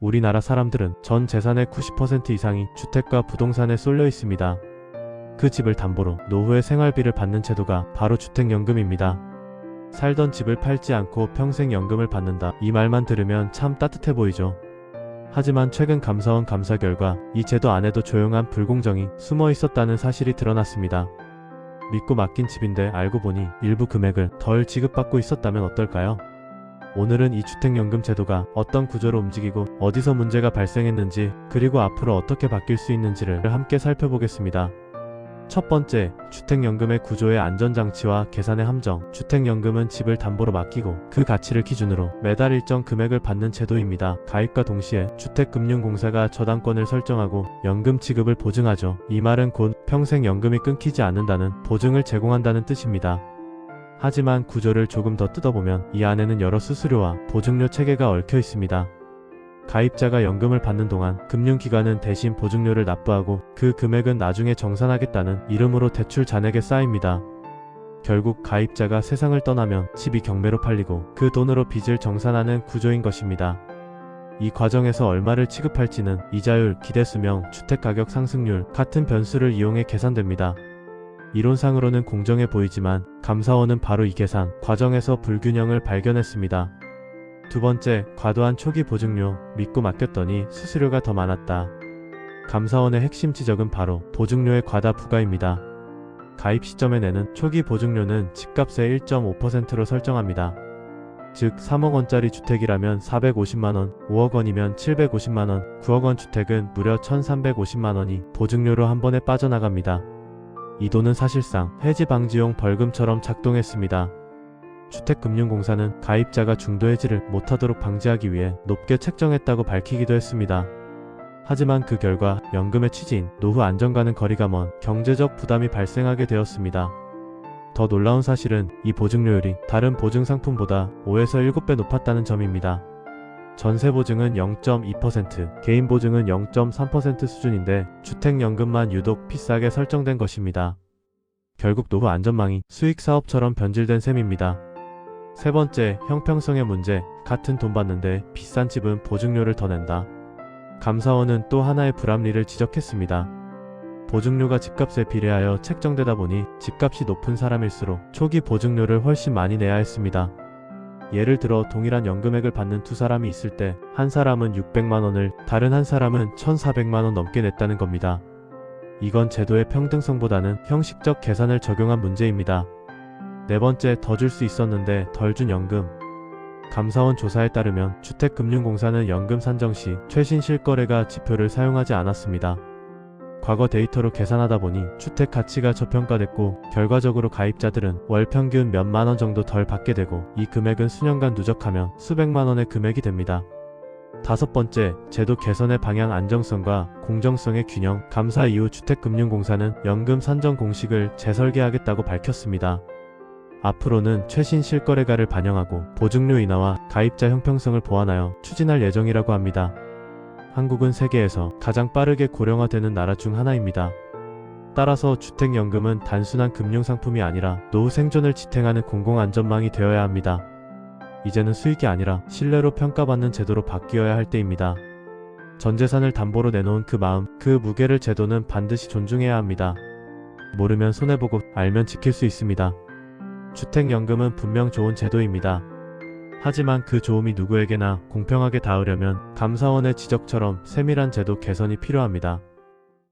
우리나라 사람들은 전 재산의 90% 이상이 주택과 부동산에 쏠려 있습니다. 그 집을 담보로 노후의 생활비를 받는 제도가 바로 주택연금입니다. 살던 집을 팔지 않고 평생 연금을 받는다. 이 말만 들으면 참 따뜻해 보이죠. 하지만 최근 감사원 감사 결과 이 제도 안에도 조용한 불공정이 숨어 있었다는 사실이 드러났습니다. 믿고 맡긴 집인데 알고 보니 일부 금액을 덜 지급받고 있었다면 어떨까요? 오늘은 이 주택연금 제도가 어떤 구조로 움직이고 어디서 문제가 발생했는지, 그리고 앞으로 어떻게 바뀔 수 있는지를 함께 살펴보겠습니다. 첫 번째, 주택연금의 구조의 안전장치와 계산의 함정. 주택연금은 집을 담보로 맡기고 그 가치를 기준으로 매달 일정 금액을 받는 제도입니다. 가입과 동시에 주택금융공사가 저당권을 설정하고 연금 지급을 보증하죠. 이 말은 곧 평생 연금이 끊기지 않는다는 보증을 제공한다는 뜻입니다. 하지만 구조를 조금 더 뜯어보면 이 안에는 여러 수수료와 보증료 체계가 얽혀 있습니다. 가입자가 연금을 받는 동안 금융기관은 대신 보증료를 납부하고 그 금액은 나중에 정산하겠다는 이름으로 대출 잔액에 쌓입니다. 결국 가입자가 세상을 떠나면 집이 경매로 팔리고 그 돈으로 빚을 정산하는 구조인 것입니다. 이 과정에서 얼마를 취급할지는 이자율, 기대수명, 주택가격 상승률 같은 변수를 이용해 계산됩니다. 이론상으로는 공정해 보이지만 감사원은 바로 이 계산 과정에서 불균형을 발견했습니다. 두 번째, 과도한 초기 보증료. 믿고 맡겼더니 수수료가 더 많았다. 감사원의 핵심 지적은 바로 보증료의 과다 부과입니다. 가입 시점에 내는 초기 보증료는 집값의 1.5%로 설정합니다. 즉 3억 원짜리 주택이라면 450만원, 5억 원이면 750만원, 9억 원 주택은 무려 1350만 원이 보증료로 한 번에 빠져나갑니다. 이 돈은 사실상 해지 방지용 벌금처럼 작동했습니다. 주택금융공사는 가입자가 중도해지를 못하도록 방지하기 위해 높게 책정했다고 밝히기도 했습니다. 하지만 그 결과 연금의 취지인 노후 안정과는 거리가 먼 경제적 부담이 발생하게 되었습니다. 더 놀라운 사실은 이 보증료율이 다른 보증상품보다 5에서 7배 높았다는 점입니다. 전세보증은 0.2%, 개인보증은 0.3% 수준인데 주택연금만 유독 비싸게 설정된 것입니다. 결국 노후 안전망이 수익사업처럼 변질된 셈입니다. 세 번째, 형평성의 문제. 같은 돈 받는데 비싼 집은 보증료를 더 낸다. 감사원은 또 하나의 불합리를 지적했습니다. 보증료가 집값에 비례하여 책정되다 보니 집값이 높은 사람일수록 초기 보증료를 훨씬 많이 내야 했습니다. 예를 들어 동일한 연금액을 받는 두 사람이 있을 때 한 사람은 600만 원을, 다른 한 사람은 1400만 원 넘게 냈다는 겁니다. 이건 제도의 평등성보다는 형식적 계산을 적용한 문제입니다. 네 번째, 더 줄 수 있었는데 덜 준 연금. 감사원 조사에 따르면 주택금융공사는 연금 산정 시 최신 실거래가 지표를 사용하지 않았습니다. 과거 데이터로 계산하다 보니 주택 가치가 저평가됐고 결과적으로 가입자들은 월 평균 몇만 원 정도 덜 받게 되고 이 금액은 수년간 누적하면 수백만 원의 금액이 됩니다. 다섯 번째, 제도 개선의 방향. 안정성과 공정성의 균형. 감사 이후 주택금융공사는 연금 산정 공식을 재설계하겠다고 밝혔습니다. 앞으로는 최신 실거래가를 반영하고 보증료 인하와 가입자 형평성을 보완하여 추진할 예정이라고 합니다. 한국은 세계에서 가장 빠르게 고령화되는 나라 중 하나입니다. 따라서 주택연금은 단순한 금융상품이 아니라 노후 생존을 지탱하는 공공안전망이 되어야 합니다. 이제는 수익이 아니라 신뢰로 평가받는 제도로 바뀌어야 할 때입니다. 전 재산을 담보로 내놓은 그 마음, 그 무게를 제도는 반드시 존중해야 합니다. 모르면 손해보고 알면 지킬 수 있습니다. 주택연금은 분명 좋은 제도입니다. 하지만 그 좋음이 누구에게나 공평하게 닿으려면 감사원의 지적처럼 세밀한 제도 개선이 필요합니다.